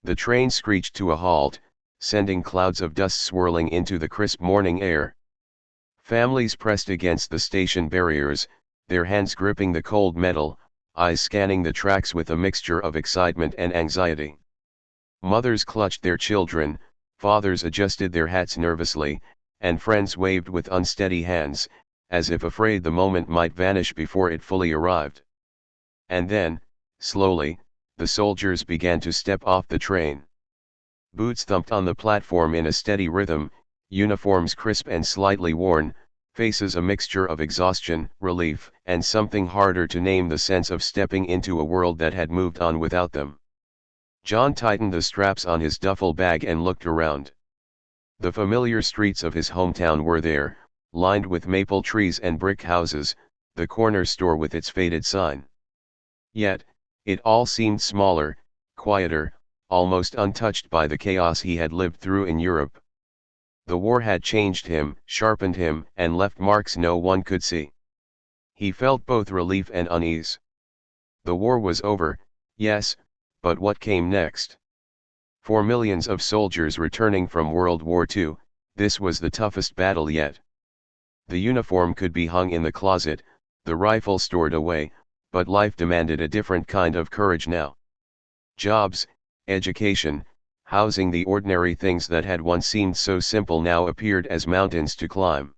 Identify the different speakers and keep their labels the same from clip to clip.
Speaker 1: The train screeched to a halt, sending clouds of dust swirling into the crisp morning air. Families pressed against the station barriers, their hands gripping the cold metal, eyes scanning the tracks with a mixture of excitement and anxiety. Mothers clutched their children, fathers adjusted their hats nervously, and friends waved with unsteady hands, as if afraid the moment might vanish before it fully arrived. And then, slowly, the soldiers began to step off the train. Boots thumped on the platform in a steady rhythm, uniforms crisp and slightly worn, faces a mixture of exhaustion, relief, and something harder to name, the sense of stepping into a world that had moved on without them. John tightened the straps on his duffel bag and looked around. The familiar streets of his hometown were there, lined with maple trees and brick houses, the corner store with its faded sign. Yet, it all seemed smaller, quieter, almost untouched by the chaos he had lived through in Europe. The war had changed him, sharpened him, and left marks no one could see. He felt both relief and unease. The war was over, yes, but what came next? For millions of soldiers returning from World War II, this was the toughest battle yet. The uniform could be hung in the closet, the rifle stored away, but life demanded a different kind of courage now. Jobs, education, housing, the ordinary things that had once seemed so simple now appeared as mountains to climb.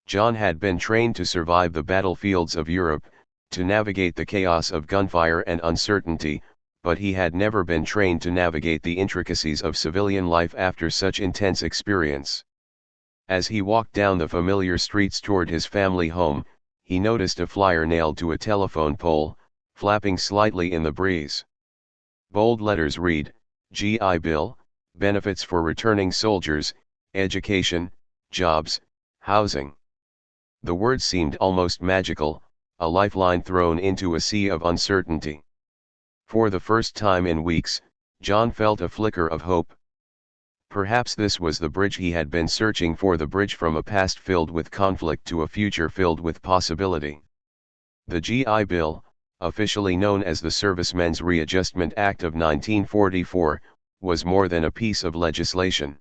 Speaker 1: John had been trained to survive the battlefields of Europe, to navigate the chaos of gunfire and uncertainty, but he had never been trained to navigate the intricacies of civilian life after such intense experience. As he walked down the familiar streets toward his family home, he noticed a flyer nailed to a telephone pole, flapping slightly in the breeze. Bold letters read, "GI Bill, benefits for returning soldiers, education, jobs, housing." The words seemed almost magical, a lifeline thrown into a sea of uncertainty. For the first time in weeks, John felt a flicker of hope. Perhaps this was the bridge he had been searching for, the bridge from a past filled with conflict to a future filled with possibility. The GI Bill, officially known as the Servicemen's Readjustment Act of 1944, was more than a piece of legislation.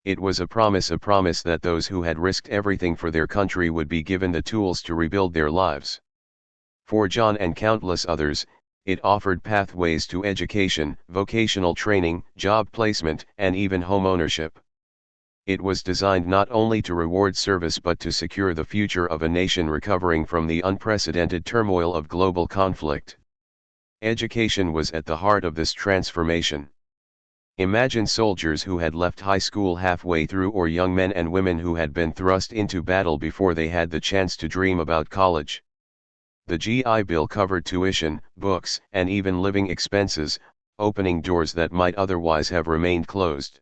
Speaker 1: It was a promise that those who had risked everything for their country would be given the tools to rebuild their lives. For John and countless others, it offered pathways to education, vocational training, job placement, and even home ownership. It was designed not only to reward service but to secure the future of a nation recovering from the unprecedented turmoil of global conflict. Education was at the heart of this transformation. Imagine soldiers who had left high school halfway through, or young men and women who had been thrust into battle before they had the chance to dream about college. The GI Bill covered tuition, books, and even living expenses, opening doors that might otherwise have remained closed.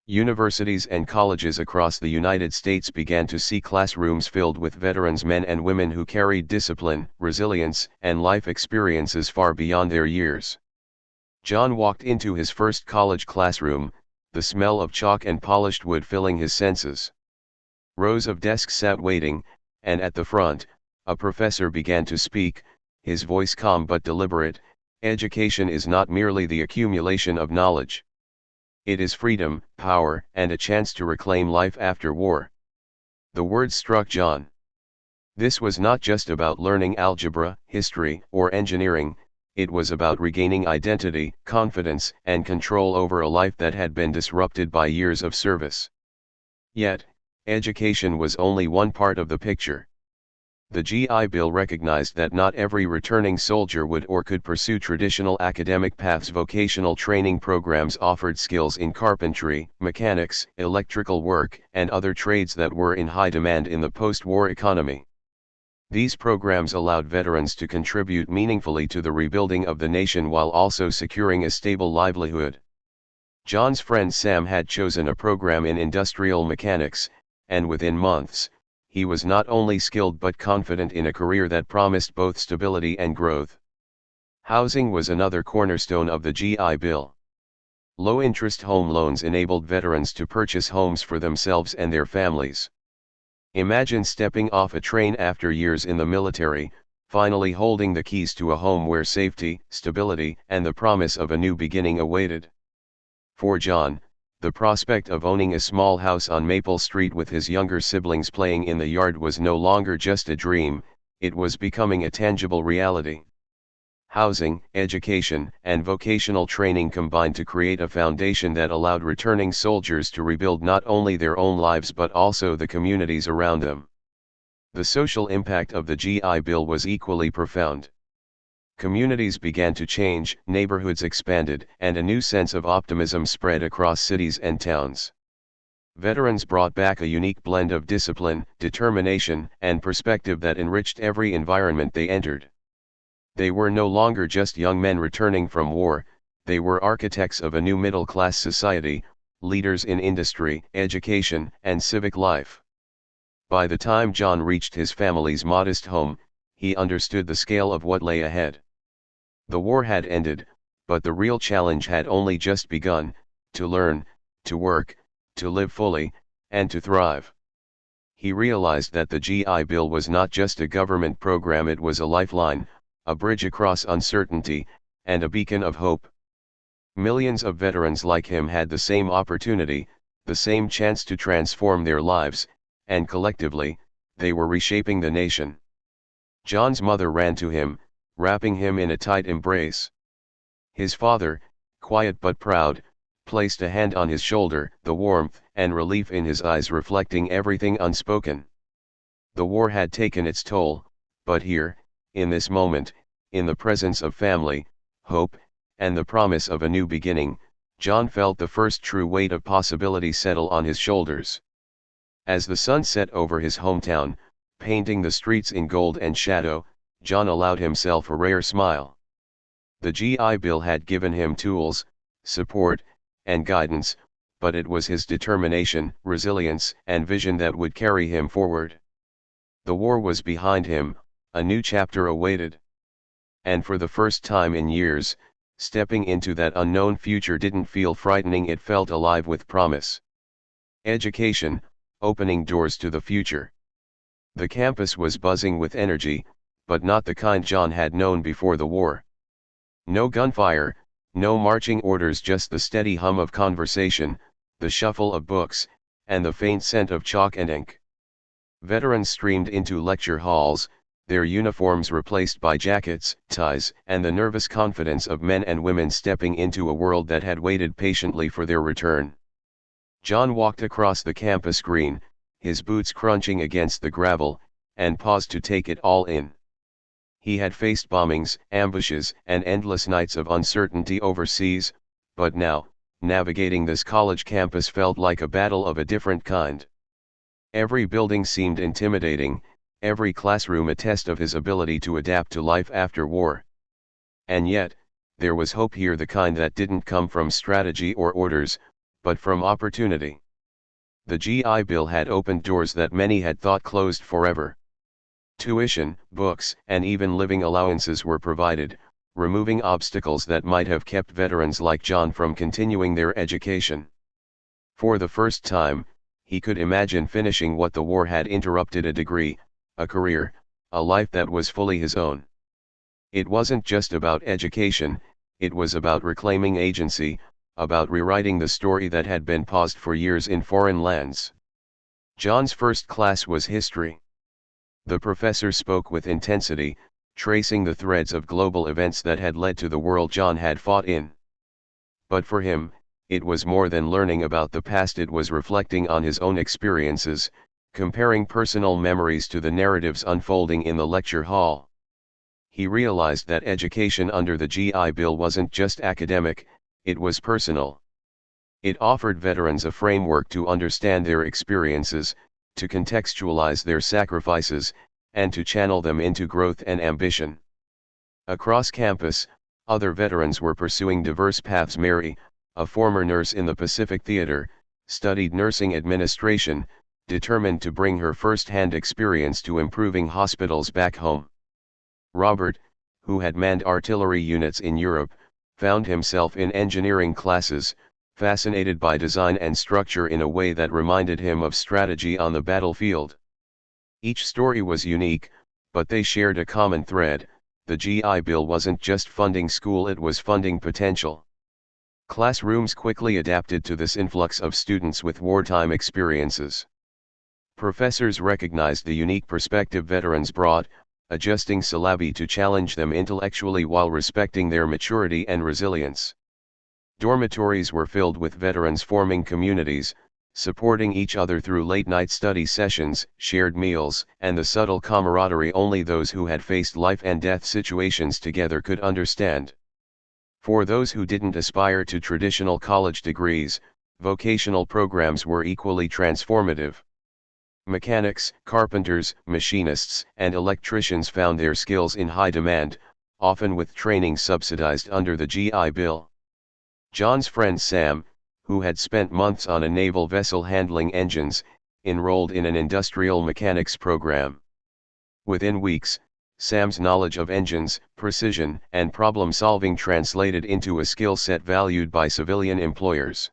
Speaker 1: Universities and colleges across the United States began to see classrooms filled with veterans, men and women who carried discipline, resilience, and life experiences far beyond their years. John walked into his first college classroom, the smell of chalk and polished wood filling his senses. Rows of desks sat waiting, and at the front, a professor began to speak, his voice calm but deliberate. Education is not merely the accumulation of knowledge. It is freedom, power, and a chance to reclaim life after war. The words struck John. This was not just about learning algebra, history, or engineering, it was about regaining identity, confidence, and control over a life that had been disrupted by years of service. Yet, education was only one part of the picture. The GI Bill recognized that not every returning soldier would or could pursue traditional academic paths. Vocational training programs offered skills in carpentry, mechanics, electrical work, and other trades that were in high demand in the post-war economy. These programs allowed veterans to contribute meaningfully to the rebuilding of the nation while also securing a stable livelihood. John's friend Sam had chosen a program in industrial mechanics, and within months, he was not only skilled but confident in a career that promised both stability and growth. Housing was another cornerstone of the GI Bill. Low-interest home loans enabled veterans to purchase homes for themselves and their families. Imagine stepping off a train after years in the military, finally holding the keys to a home where safety, stability, and the promise of a new beginning awaited. For John, the prospect of owning a small house on Maple Street with his younger siblings playing in the yard was no longer just a dream, it was becoming a tangible reality. Housing, education, and vocational training combined to create a foundation that allowed returning soldiers to rebuild not only their own lives but also the communities around them. The social impact of the GI Bill was equally profound. Communities began to change, neighborhoods expanded, and a new sense of optimism spread across cities and towns. Veterans brought back a unique blend of discipline, determination, and perspective that enriched every environment they entered. They were no longer just young men returning from war, they were architects of a new middle-class society, leaders in industry, education, and civic life. By the time John reached his family's modest home, he understood the scale of what lay ahead. The war had ended, but the real challenge had only just begun: to learn, to work, to live fully, and to thrive. He realized that the GI Bill was not just a government program, it was a lifeline, a bridge across uncertainty, and a beacon of hope. Millions of veterans like him had the same opportunity, the same chance to transform their lives, and collectively, they were reshaping the nation. John's mother ran to him, wrapping him in a tight embrace. His father, quiet but proud, placed a hand on his shoulder, the warmth and relief in his eyes reflecting everything unspoken. The war had taken its toll, but here, in this moment, in the presence of family, hope, and the promise of a new beginning, John felt the first true weight of possibility settle on his shoulders. As the sun set over his hometown, painting the streets in gold and shadow, John allowed himself a rare smile. The GI Bill had given him tools, support, and guidance, but it was his determination, resilience, and vision that would carry him forward. The war was behind him, a new chapter awaited. And for the first time in years, stepping into that unknown future didn't feel frightening, it felt alive with promise. Education, opening doors to the future. The campus was buzzing with energy, but not the kind John had known before the war. No gunfire, no marching orders, just the steady hum of conversation, the shuffle of books, and the faint scent of chalk and ink. Veterans streamed into lecture halls, their uniforms replaced by jackets, ties, and the nervous confidence of men and women stepping into a world that had waited patiently for their return. John walked across the campus green, his boots crunching against the gravel, and paused to take it all in. He had faced bombings, ambushes, and endless nights of uncertainty overseas, but now, navigating this college campus felt like a battle of a different kind. Every building seemed intimidating, every classroom a test of his ability to adapt to life after war. And yet, there was hope here, the kind that didn't come from strategy or orders, but from opportunity. The GI Bill had opened doors that many had thought closed forever. Tuition, books, and even living allowances were provided, removing obstacles that might have kept veterans like John from continuing their education. For the first time, he could imagine finishing what the war had interrupted: a degree, a career, a life that was fully his own. It wasn't just about education, it was about reclaiming agency, about rewriting the story that had been paused for years in foreign lands. John's first class was history. The professor spoke with intensity, tracing the threads of global events that had led to the world John had fought in. But for him, it was more than learning about the past, it was reflecting on his own experiences, comparing personal memories to the narratives unfolding in the lecture hall. He realized that education under the GI Bill wasn't just academic, it was personal. It offered veterans a framework to understand their experiences, to contextualize their sacrifices, and to channel them into growth and ambition. Across campus, other veterans were pursuing diverse paths. Mary, a former nurse in the Pacific Theater, studied nursing administration, determined to bring her first-hand experience to improving hospitals back home. Robert, who had manned artillery units in Europe, found himself in engineering classes, fascinated by design and structure in a way that reminded him of strategy on the battlefield. Each story was unique, but they shared a common thread: the GI Bill wasn't just funding school, it was funding potential. Classrooms quickly adapted to this influx of students with wartime experiences. Professors recognized the unique perspective veterans brought, adjusting syllabi to challenge them intellectually while respecting their maturity and resilience. Dormitories were filled with veterans forming communities, supporting each other through late-night study sessions, shared meals, and the subtle camaraderie only those who had faced life and death situations together could understand. For those who didn't aspire to traditional college degrees, vocational programs were equally transformative. Mechanics, carpenters, machinists, and electricians found their skills in high demand, often with training subsidized under the GI Bill. John's friend Sam, who had spent months on a naval vessel handling engines, enrolled in an industrial mechanics program. Within weeks, Sam's knowledge of engines, precision, and problem-solving translated into a skill set valued by civilian employers.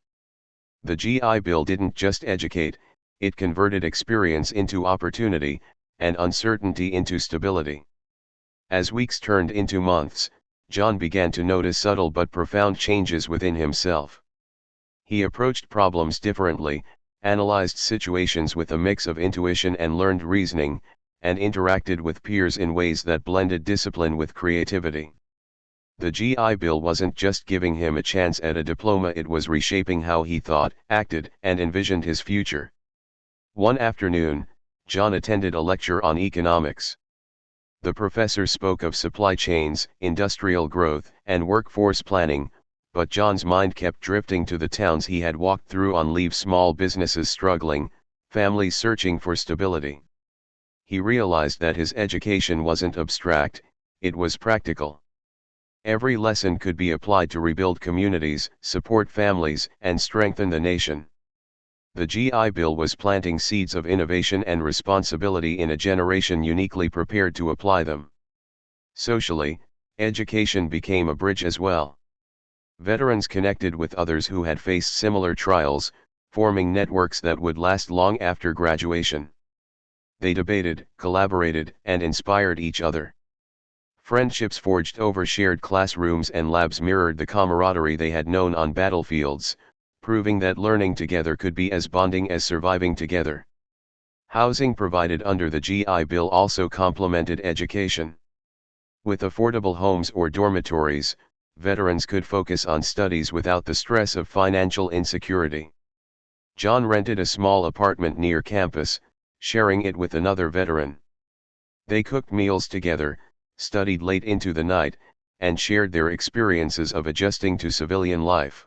Speaker 1: The GI Bill didn't just educate, it converted experience into opportunity, and uncertainty into stability. As weeks turned into months, John began to notice subtle but profound changes within himself. He approached problems differently, analyzed situations with a mix of intuition and learned reasoning, and interacted with peers in ways that blended discipline with creativity. The GI Bill wasn't just giving him a chance at a diploma, it was reshaping how he thought, acted, and envisioned his future. One afternoon, John attended a lecture on economics. The professor spoke of supply chains, industrial growth, and workforce planning, but John's mind kept drifting to the towns he had walked through on leave: small businesses struggling, families searching for stability. He realized that his education wasn't abstract, it was practical. Every lesson could be applied to rebuild communities, support families, and strengthen the nation. The GI Bill was planting seeds of innovation and responsibility in a generation uniquely prepared to apply them. Socially, education became a bridge as well. Veterans connected with others who had faced similar trials, forming networks that would last long after graduation. They debated, collaborated, and inspired each other. Friendships forged over shared classrooms and labs mirrored the camaraderie they had known on battlefields, proving that learning together could be as bonding as surviving together. Housing provided under the GI Bill also complemented education. With affordable homes or dormitories, veterans could focus on studies without the stress of financial insecurity. John rented a small apartment near campus, sharing it with another veteran. They cooked meals together, studied late into the night, and shared their experiences of adjusting to civilian life.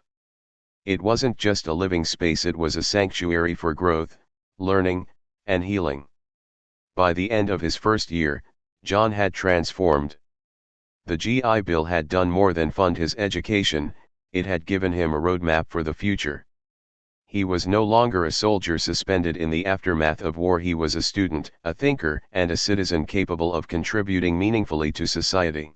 Speaker 1: It wasn't just a living space, it was a sanctuary for growth, learning, and healing. By the end of his first year, John had transformed. The GI Bill had done more than fund his education, it had given him a roadmap for the future. He was no longer a soldier suspended in the aftermath of war, he was a student, a thinker, and a citizen capable of contributing meaningfully to society.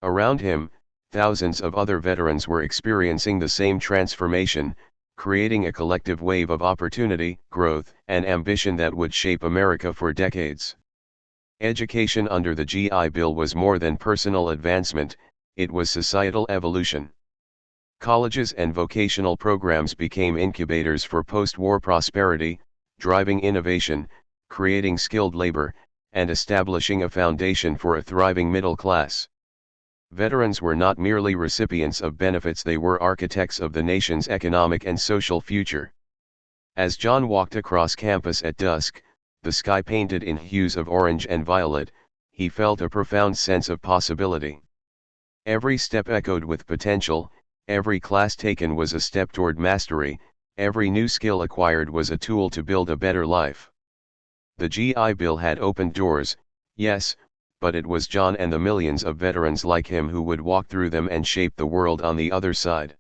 Speaker 1: Around him, thousands of other veterans were experiencing the same transformation, creating a collective wave of opportunity, growth, and ambition that would shape America for decades. Education under the GI Bill was more than personal advancement, it was societal evolution. Colleges and vocational programs became incubators for post-war prosperity, driving innovation, creating skilled labor, and establishing a foundation for a thriving middle class. Veterans were not merely recipients of benefits, they were architects of the nation's economic and social future. As John walked across campus at dusk, the sky painted in hues of orange and violet, he felt a profound sense of possibility. Every step echoed with potential, every class taken was a step toward mastery, every new skill acquired was a tool to build a better life. The GI Bill had opened doors, yes, but it was John and the millions of veterans like him who would walk through them and shape the world on the other side.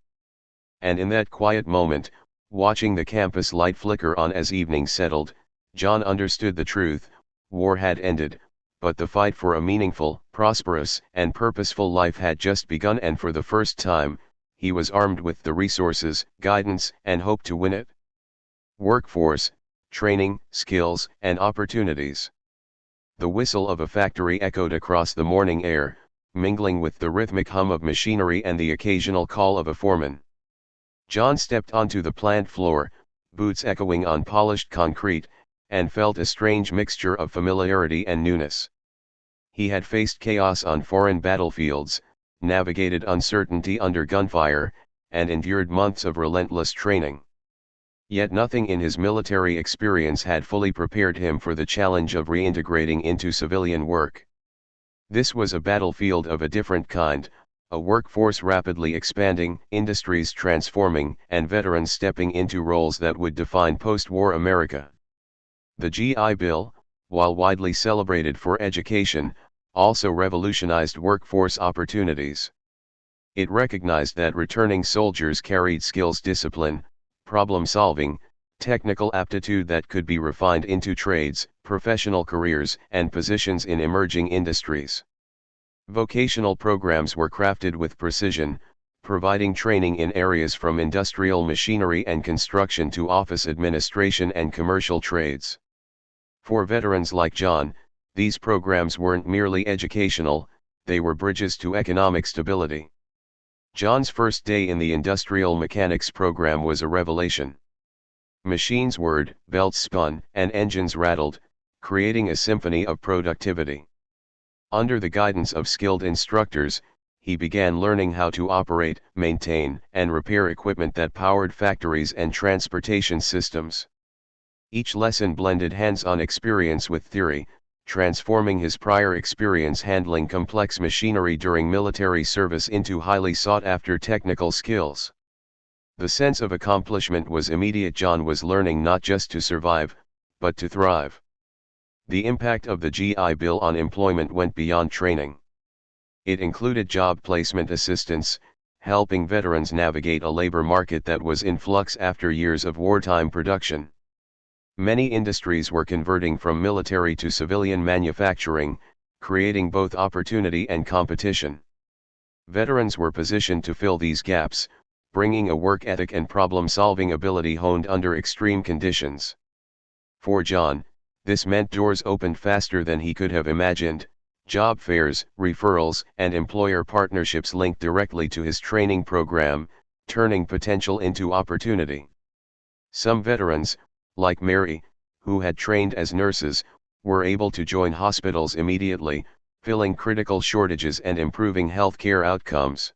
Speaker 1: And in that quiet moment, watching the campus light flicker on as evening settled, John understood the truth: war had ended, but the fight for a meaningful, prosperous, and purposeful life had just begun, and for the first time, he was armed with the resources, guidance, and hope to win it. Workforce, training, skills, and opportunities. The whistle of a factory echoed across the morning air, mingling with the rhythmic hum of machinery and the occasional call of a foreman. John stepped onto the plant floor, boots echoing on polished concrete, and felt a strange mixture of familiarity and newness. He had faced chaos on foreign battlefields, navigated uncertainty under gunfire, and endured months of relentless training. Yet nothing in his military experience had fully prepared him for the challenge of reintegrating into civilian work. This was a battlefield of a different kind, a workforce rapidly expanding, industries transforming, and veterans stepping into roles that would define post-war America. The GI Bill, while widely celebrated for education, also revolutionized workforce opportunities. It recognized that returning soldiers carried skills, discipline, problem-solving, technical aptitude that could be refined into trades, professional careers, and positions in emerging industries. Vocational programs were crafted with precision, providing training in areas from industrial machinery and construction to office administration and commercial trades. For veterans like John, these programs weren't merely educational, they were bridges to economic stability. John's first day in the industrial mechanics program was a revelation. Machines whirred, belts spun, and engines rattled, creating a symphony of productivity. Under the guidance of skilled instructors, he began learning how to operate, maintain, and repair equipment that powered factories and transportation systems. Each lesson blended hands-on experience with theory, transforming his prior experience handling complex machinery during military service into highly sought-after technical skills. The sense of accomplishment was immediate. John was learning not just to survive, but to thrive. The impact of the GI Bill on employment went beyond training. It included job placement assistance, helping veterans navigate a labor market that was in flux after years of wartime production. Many industries were converting from military to civilian manufacturing, creating both opportunity and competition. Veterans were positioned to fill these gaps, bringing a work ethic and problem-solving ability honed under extreme conditions. For John, this meant doors opened faster than he could have imagined, job fairs, referrals, and employer partnerships linked directly to his training program, turning potential into opportunity. Some veterans, like Mary, who had trained as nurses, were able to join hospitals immediately, filling critical shortages and improving healthcare outcomes.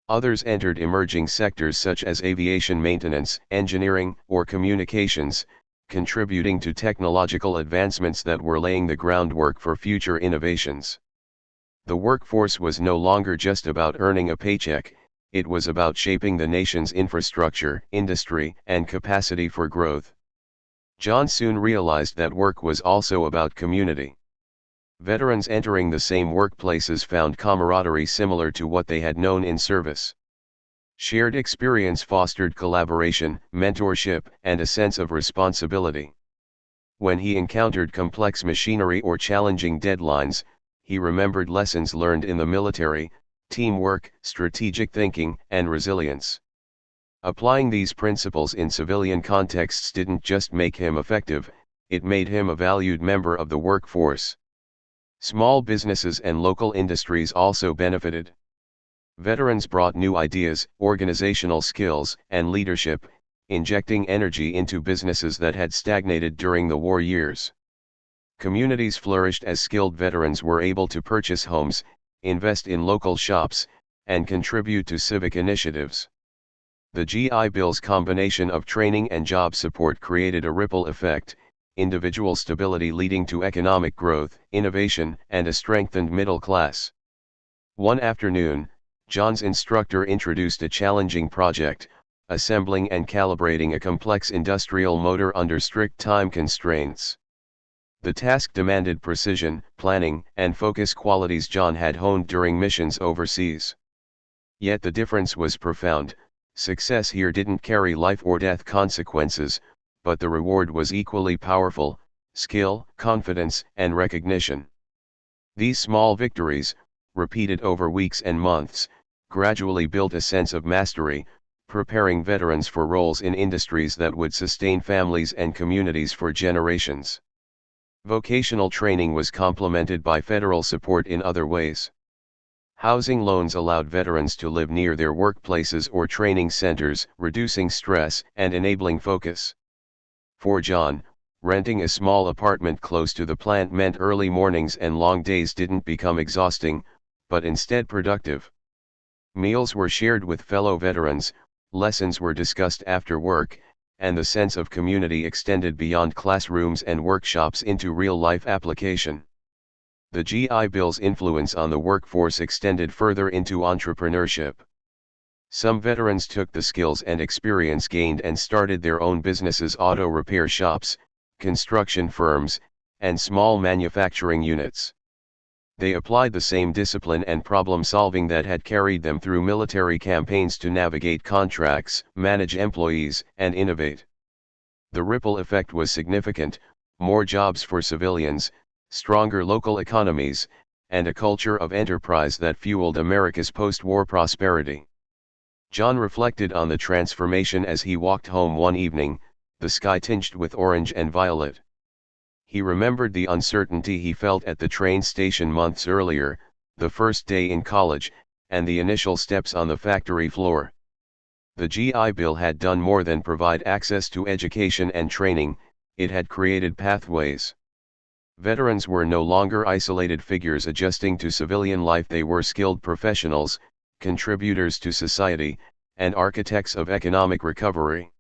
Speaker 1: Others entered emerging sectors such as aviation maintenance, engineering, or communications, contributing to technological advancements that were laying the groundwork for future innovations. The workforce was no longer just about earning a paycheck, it was about shaping the nation's infrastructure, industry, and capacity for growth. John soon realized that work was also about community. Veterans entering the same workplaces found camaraderie similar to what they had known in service. Shared experience fostered collaboration, mentorship, and a sense of responsibility. When he encountered complex machinery or challenging deadlines, he remembered lessons learned in the military: teamwork, strategic thinking, and resilience. Applying these principles in civilian contexts didn't just make him effective, it made him a valued member of the workforce. Small businesses and local industries also benefited. Veterans brought new ideas, organizational skills, and leadership, injecting energy into businesses that had stagnated during the war years. Communities flourished as skilled veterans were able to purchase homes, invest in local shops, and contribute to civic initiatives. The GI Bill's combination of training and job support created a ripple effect, individual stability leading to economic growth, innovation, and a strengthened middle class. One afternoon, John's instructor introduced a challenging project: assembling and calibrating a complex industrial motor under strict time constraints. The task demanded precision, planning, and focus, qualities John had honed during missions overseas. Yet the difference was profound. Success here didn't carry life or death consequences, but the reward was equally powerful: skill, confidence, and recognition. These small victories, repeated over weeks and months, gradually built a sense of mastery, preparing veterans for roles in industries that would sustain families and communities for generations. Vocational training was complemented by federal support in other ways. Housing loans allowed veterans to live near their workplaces or training centers, reducing stress and enabling focus. For John, renting a small apartment close to the plant meant early mornings and long days didn't become exhausting, but instead productive. Meals were shared with fellow veterans, lessons were discussed after work, and the sense of community extended beyond classrooms and workshops into real-life application. The GI Bill's influence on the workforce extended further into entrepreneurship. Some veterans took the skills and experience gained and started their own businesses: auto repair shops, construction firms, and small manufacturing units. They applied the same discipline and problem-solving that had carried them through military campaigns to navigate contracts, manage employees, and innovate. The ripple effect was significant: more jobs for civilians, stronger local economies, and a culture of enterprise that fueled America's post-war prosperity. John reflected on the transformation as he walked home one evening, the sky tinged with orange and violet. He remembered the uncertainty he felt at the train station months earlier, the first day in college, and the initial steps on the factory floor. The GI Bill had done more than provide access to education and training, it had created pathways. Veterans were no longer isolated figures adjusting to civilian life, they were skilled professionals, contributors to society, and architects of economic recovery.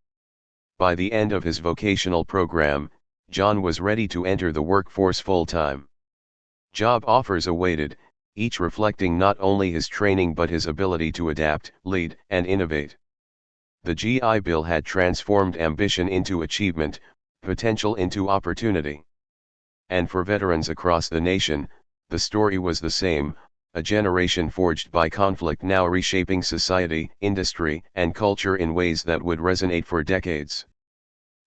Speaker 1: By the end of his vocational program, John was ready to enter the workforce full-time. Job offers awaited, each reflecting not only his training but his ability to adapt, lead, and innovate. The GI Bill had transformed ambition into achievement, potential into opportunity. And for veterans across the nation, the story was the same: a generation forged by conflict now reshaping society, industry, and culture in ways that would resonate for decades.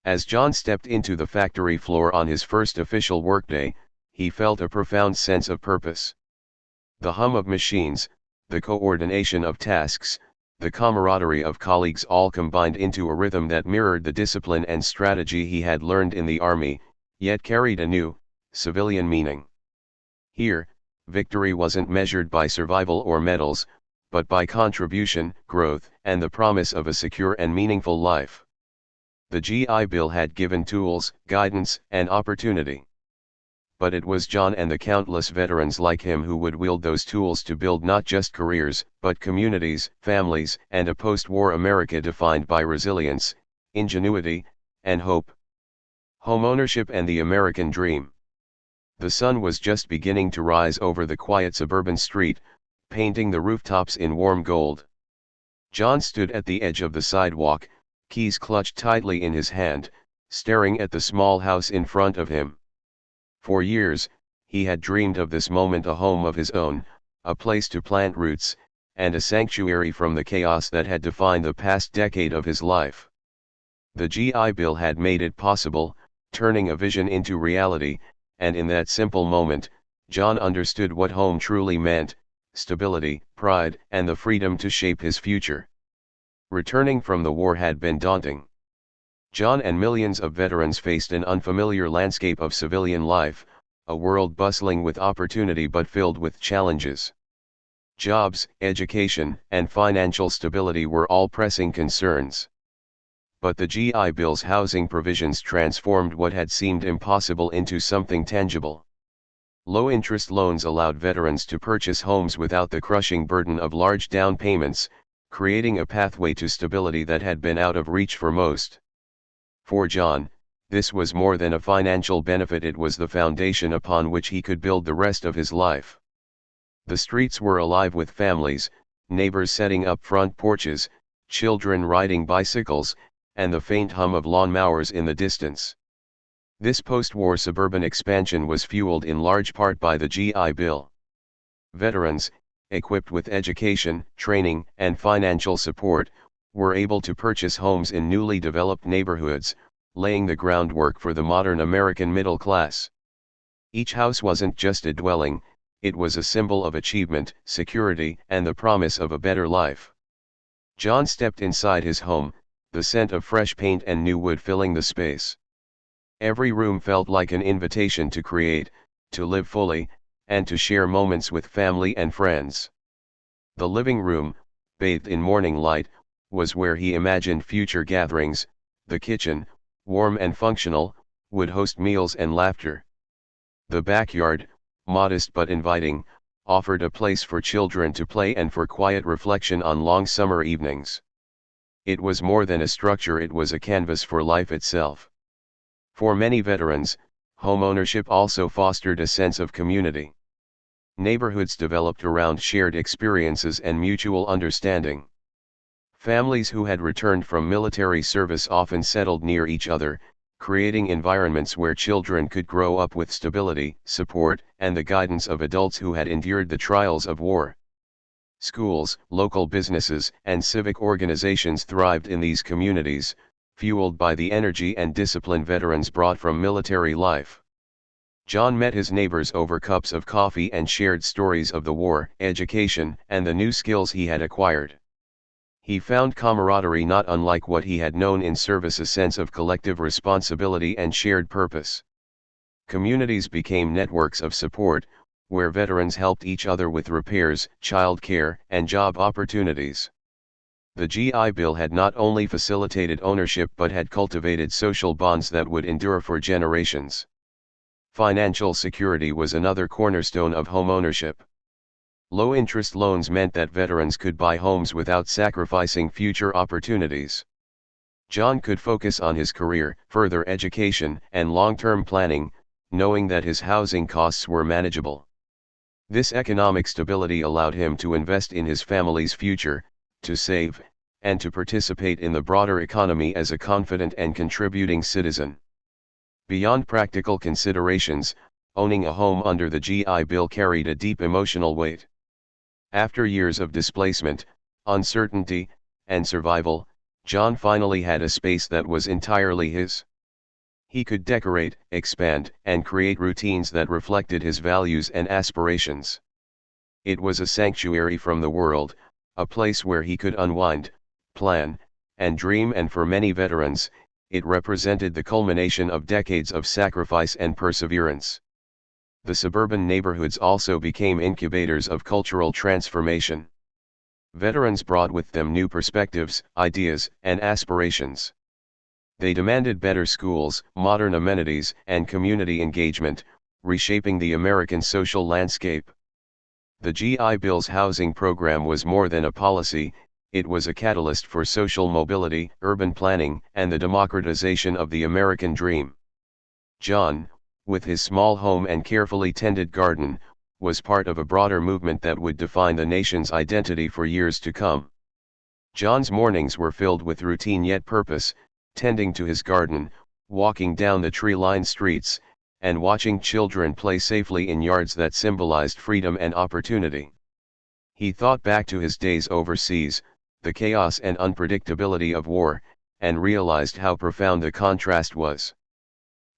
Speaker 1: As John stepped into the factory floor on his first official workday, he felt a profound sense of purpose. The hum of machines, the coordination of tasks, the camaraderie of colleagues all combined into a rhythm that mirrored the discipline and strategy he had learned in the army, yet carried a new, civilian meaning. Here, victory wasn't measured by survival or medals, but by contribution, growth, and the promise of a secure and meaningful life. The GI Bill had given tools, guidance, and opportunity. But it was John and the countless veterans like him who would wield those tools to build not just careers, but communities, families, and a post-war America defined by resilience, ingenuity, and hope. Homeownership and the American dream. The sun was just beginning to rise over the quiet suburban street, painting the rooftops in warm gold. John stood at the edge of the sidewalk, keys clutched tightly in his hand, staring at the small house in front of him. For years, he had dreamed of this moment: a home of his own, a place to plant roots, and a sanctuary from the chaos that had defined the past decade of his life. The GI Bill had made it possible, turning a vision into reality, and in that simple moment, John understood what home truly meant: stability, pride, and the freedom to shape his future. Returning from the war had been daunting. John and millions of veterans faced an unfamiliar landscape of civilian life, a world bustling with opportunity but filled with challenges. Jobs, education, and financial stability were all pressing concerns. But the GI Bill's housing provisions transformed what had seemed impossible into something tangible. Low-interest loans allowed veterans to purchase homes without the crushing burden of large down payments, creating a pathway to stability that had been out of reach for most. For John, this was more than a financial benefit, it was the foundation upon which he could build the rest of his life. The streets were alive with families, neighbors setting up front porches, children riding bicycles, and the faint hum of lawnmowers in the distance. This post-war suburban expansion was fueled in large part by the GI Bill. Veterans, equipped with education, training, and financial support, were able to purchase homes in newly developed neighborhoods, laying the groundwork for the modern American middle class. Each house wasn't just a dwelling, it was a symbol of achievement, security, and the promise of a better life. John stepped inside his home, the scent of fresh paint and new wood filling the space. Every room felt like an invitation to create, to live fully, and to share moments with family and friends. The living room, bathed in morning light, was where he imagined future gatherings. The kitchen, warm and functional, would host meals and laughter. The backyard, modest but inviting, offered a place for children to play and for quiet reflection on long summer evenings. It was more than a structure, it was a canvas for life itself. For many veterans, homeownership also fostered a sense of community. Neighborhoods developed around shared experiences and mutual understanding. Families who had returned from military service often settled near each other, creating environments where children could grow up with stability, support, and the guidance of adults who had endured the trials of war. Schools, local businesses, and civic organizations thrived in these communities, fueled by the energy and discipline veterans brought from military life. John met his neighbors over cups of coffee and shared stories of the war, education, and the new skills he had acquired. He found camaraderie not unlike what he had known in service, a sense of collective responsibility and shared purpose. Communities became networks of support, where veterans helped each other with repairs, child care, and job opportunities. The GI Bill had not only facilitated ownership but had cultivated social bonds that would endure for generations. Financial security was another cornerstone of homeownership. Low-interest loans meant that veterans could buy homes without sacrificing future opportunities. John could focus on his career, further education, and long-term planning, knowing that his housing costs were manageable. This economic stability allowed him to invest in his family's future, to save, and to participate in the broader economy as a confident and contributing citizen. Beyond practical considerations, owning a home under the GI Bill carried a deep emotional weight. After years of displacement, uncertainty, and survival, John finally had a space that was entirely his. He could decorate, expand, and create routines that reflected his values and aspirations. It was a sanctuary from the world, a place where he could unwind, plan, and dream, and for many veterans, it represented the culmination of decades of sacrifice and perseverance. The suburban neighborhoods also became incubators of cultural transformation. Veterans brought with them new perspectives, ideas, and aspirations. They demanded better schools, modern amenities, and community engagement, reshaping the American social landscape. The GI Bill's housing program was more than a policy, it was a catalyst for social mobility, urban planning, and the democratization of the American dream. John, with his small home and carefully tended garden, was part of a broader movement that would define the nation's identity for years to come. John's mornings were filled with routine yet purpose, tending to his garden, walking down the tree-lined streets, and watching children play safely in yards that symbolized freedom and opportunity. He thought back to his days overseas, the chaos and unpredictability of war, and realized how profound the contrast was.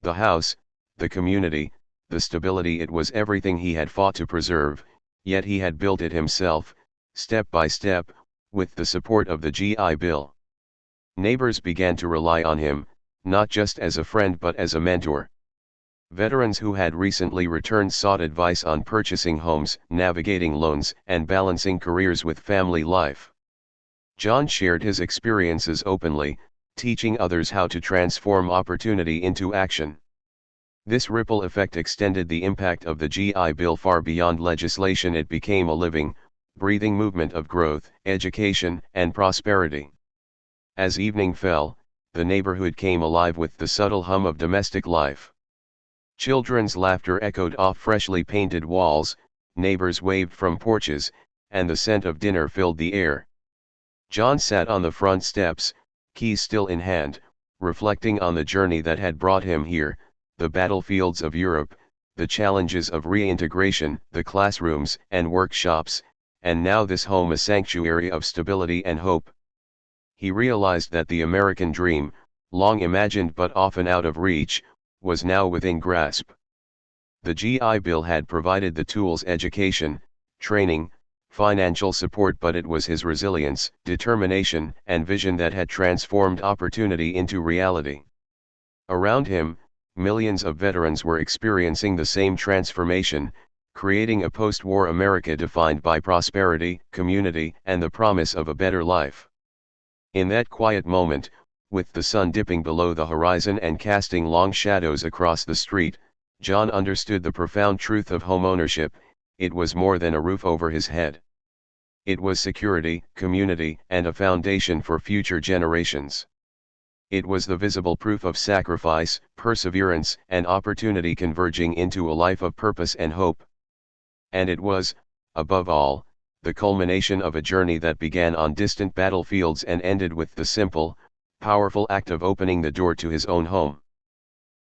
Speaker 1: The house, the community, the stability, it was everything he had fought to preserve, yet he had built it himself, step by step, with the support of the GI Bill. Neighbors began to rely on him, not just as a friend but as a mentor. Veterans who had recently returned sought advice on purchasing homes, navigating loans, and balancing careers with family life. John shared his experiences openly, teaching others how to transform opportunity into action. This ripple effect extended the impact of the GI Bill far beyond legislation. It became a living, breathing movement of growth, education, and prosperity. As evening fell, the neighborhood came alive with the subtle hum of domestic life. Children's laughter echoed off freshly painted walls, neighbors waved from porches, and the scent of dinner filled the air. John sat on the front steps, keys still in hand, reflecting on the journey that had brought him here, the battlefields of Europe, the challenges of reintegration, the classrooms and workshops, and now this home, a sanctuary of stability and hope. He realized that the American dream, long imagined but often out of reach, was now within grasp. The GI Bill had provided the tools, education, training, financial support, but it was his resilience, determination, and vision that had transformed opportunity into reality. Around him, millions of veterans were experiencing the same transformation, creating a post-war America defined by prosperity, community, and the promise of a better life. In that quiet moment, with the sun dipping below the horizon and casting long shadows across the street, John understood the profound truth of homeownership. It was more than a roof over his head. It was security, community, and a foundation for future generations. It was the visible proof of sacrifice, perseverance, and opportunity converging into a life of purpose and hope. And it was, above all, the culmination of a journey that began on distant battlefields and ended with the simple, powerful act of opening the door to his own home.